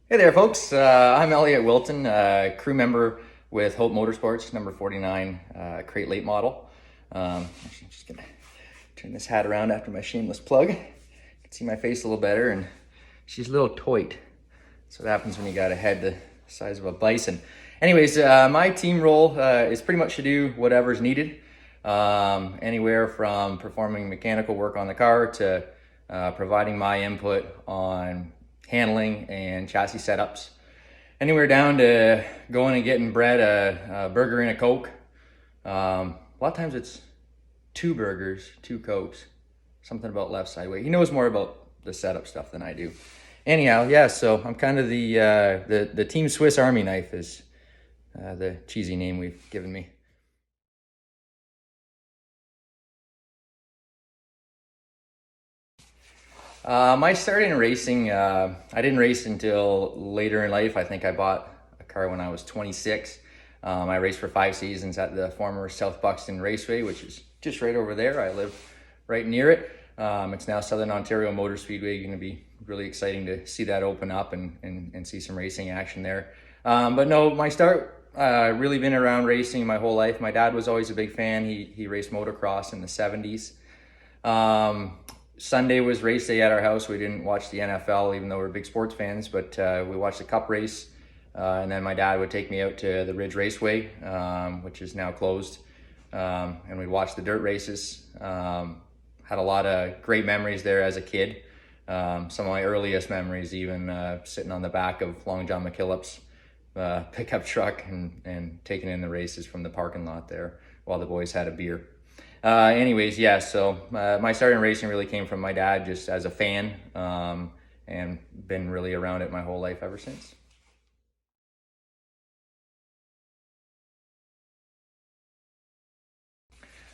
Hey there, folks. I'm Elliot Wilton, crew member with Hope Motorsports, number 49 crate late model. Actually, I'm just gonna turn this hat around after my shameless plug. You can see my face a little better, and she's a little toit. That's what happens when you got a head the size of a bison. Anyways, my team role is pretty much to do whatever's needed, anywhere from performing mechanical work on the car to providing my input on handling and chassis setups. Anywhere down to going and getting Brett a burger and a Coke. A lot of times it's 2 burgers, 2 Cokes, something about left side weight. He knows more about the setup stuff than I do. Anyhow, yeah, so I'm kind of the Team Swiss Army knife is the cheesy name we've given me. My start in racing, I didn't race until later in life. I think I bought a car when I was 26. I raced for 5 seasons at the former South Buxton Raceway, which is just right over there. I live right near it. It's now Southern Ontario Motor Speedway. You're going to be really exciting to see that open up and see some racing action there. But no, my start, really been around racing my whole life. My dad was always a big fan. He raced motocross in the 70s. Sunday was race day at our house. We didn't watch the NFL, even though we're big sports fans, but we watched the Cup race. And then my dad would take me out to the Ridge Raceway, which is now closed. And we'd watch the dirt races. Had a lot of great memories there as a kid. Some of my earliest memories, even sitting on the back of Long John McKillop's pickup truck and taking in the races from the parking lot there while the boys had a beer. Anyways, yeah, so my start in racing really came from my dad just as a fan, and been really around it my whole life ever since.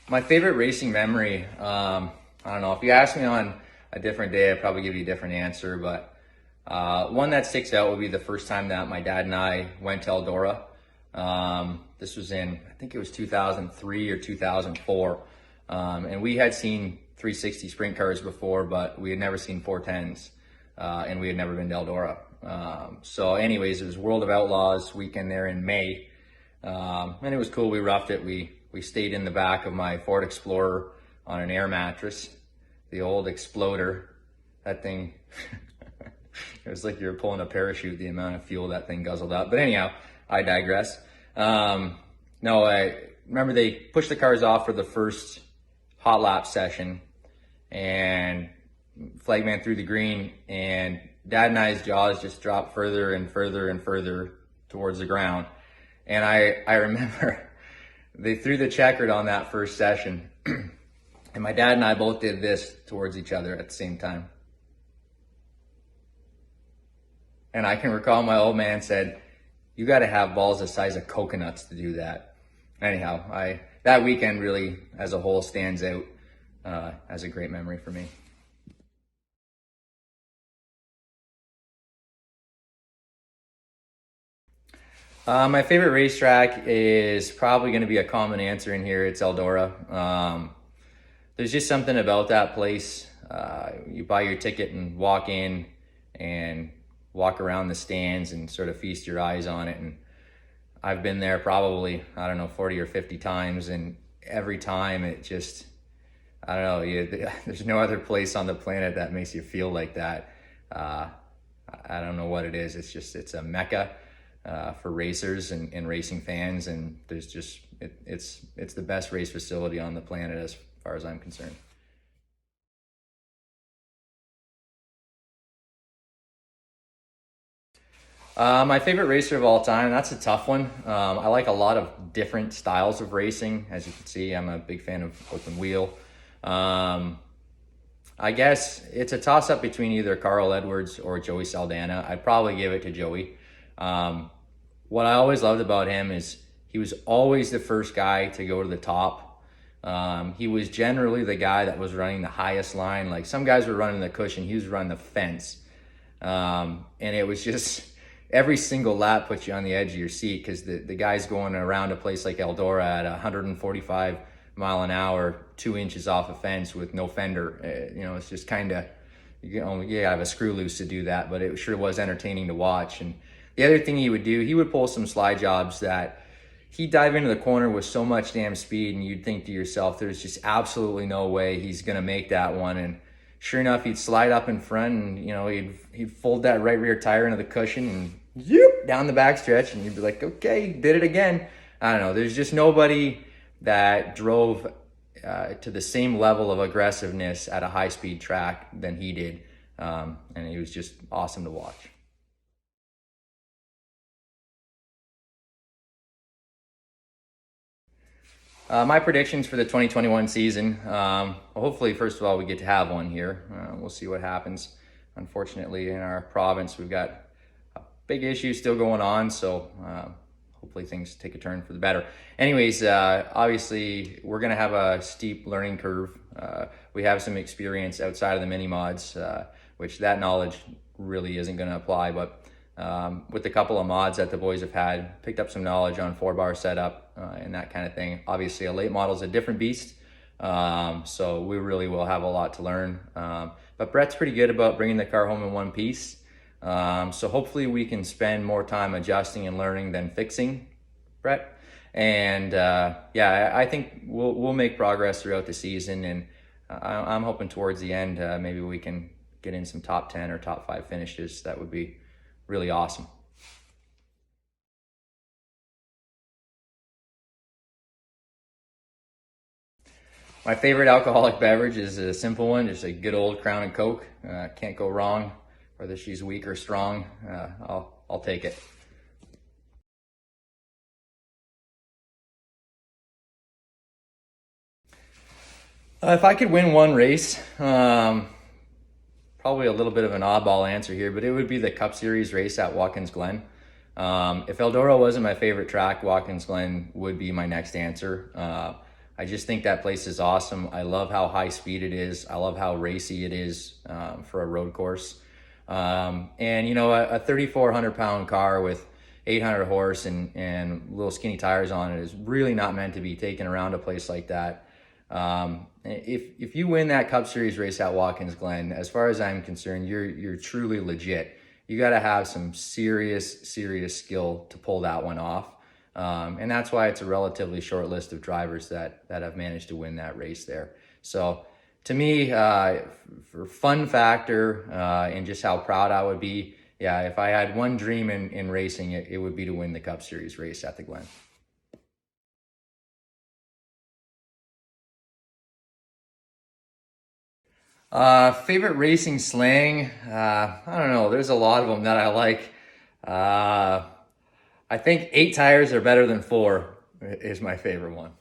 My favorite racing memory, I don't know, if you ask me on a different day, I'd probably give you a different answer, but one that sticks out would be the first time that my dad and I went to Eldora. This was in, I think it was 2003 or 2004. And we had seen 360 sprint cars before, but we had never seen 410s, and we had never been to Eldora. So anyways, it was World of Outlaws weekend there in May. And it was cool. We roughed it. We stayed in the back of my Ford Explorer on an air mattress, the old Exploder. That thing, it was like you were pulling a parachute, the amount of fuel that thing guzzled up. But anyhow, I digress. No, I remember they pushed the cars off for the first hot lap session, and flagman threw the green, and Dad and I's jaws just dropped further and further and further towards the ground. And I remember they threw the checkered on that first session, and my dad and I both did this towards each other at the same time. And I can recall my old man said, "You got to have balls the size of coconuts to do that." Anyhow, that weekend really, as a whole, stands out as a great memory for me. My favorite racetrack is probably going to be a common answer in here. It's Eldora. There's just something about that place. You buy your ticket and walk in and walk around the stands and sort of feast your eyes on it. And I've been there probably, I don't know, 40 or 50 times, and every time it just, I don't know, there's no other place on the planet that makes you feel like that. I don't know what it is. It's a mecca for racers and racing fans, and there's just, it's the best race facility on the planet as far as I'm concerned. My favorite racer of all time, that's a tough one. I like a lot of different styles of racing. As you can see, I'm a big fan of open wheel. I guess it's a toss-up between either Carl Edwards or Joey Saldana. I'd probably give it to Joey. What I always loved about him is he was always the first guy to go to the top. He was generally the guy that was running the highest line. Like some guys were running the cushion, he was running the fence. And it was just every single lap puts you on the edge of your seat because the guy's going around a place like Eldora at 145 mile an hour, 2 inches off a fence with no fender. It's just kind of you have a screw loose to do that, but it sure was entertaining to watch. And the other thing he would do, he would pull some slide jobs that he'd dive into the corner with so much damn speed, and you'd think to yourself, there's just absolutely no way he's gonna make that one. And sure enough, he'd slide up in front, and he'd fold that right rear tire into the cushion and zoop, down the backstretch, and you'd be like, okay, did it again. I don't know. There's just nobody that drove to the same level of aggressiveness at a high-speed track than he did, and he was just awesome to watch. My predictions for the 2021 season, hopefully, first of all, we get to have one here. We'll see what happens. Unfortunately, in our province, we've got a big issue still going on, so hopefully things take a turn for the better. Anyways, obviously, we're going to have a steep learning curve. We have some experience outside of the mini mods, which that knowledge really isn't going to apply, but with a couple of mods that the boys have had, picked up some knowledge on 4-bar setup and that kind of thing. Obviously, a late model is a different beast, so we really will have a lot to learn. But Brett's pretty good about bringing the car home in one piece, so hopefully we can spend more time adjusting and learning than fixing, Brett. And yeah, I think we'll make progress throughout the season, and I'm hoping towards the end maybe we can get in some top 10 or top 5 finishes. That would be really awesome. My favorite alcoholic beverage is a simple one, just a good old Crown and Coke. Can't go wrong, whether she's weak or strong. I'll take it. If I could win one race, probably a little bit of an oddball answer here, but it would be the Cup Series race at Watkins Glen. If Eldora wasn't my favorite track, Watkins Glen would be my next answer. I just think that place is awesome. I love how high speed it is. I love how racy it is for a road course. And a 3,400 pound car with 800 horse and little skinny tires on it is really not meant to be taken around a place like that. If you win that Cup Series race at Watkins Glen, as far as I'm concerned, you're truly legit. You got to have some serious skill to pull that one off. And that's why it's a relatively short list of drivers that have managed to win that race there. So to me, for fun factor and just how proud I would be, yeah, if I had one dream in racing, it would be to win the Cup Series race at the Glen. Favorite racing slang? I don't know. There's a lot of them that I like. I think 8 tires are better than 4 is my favorite one.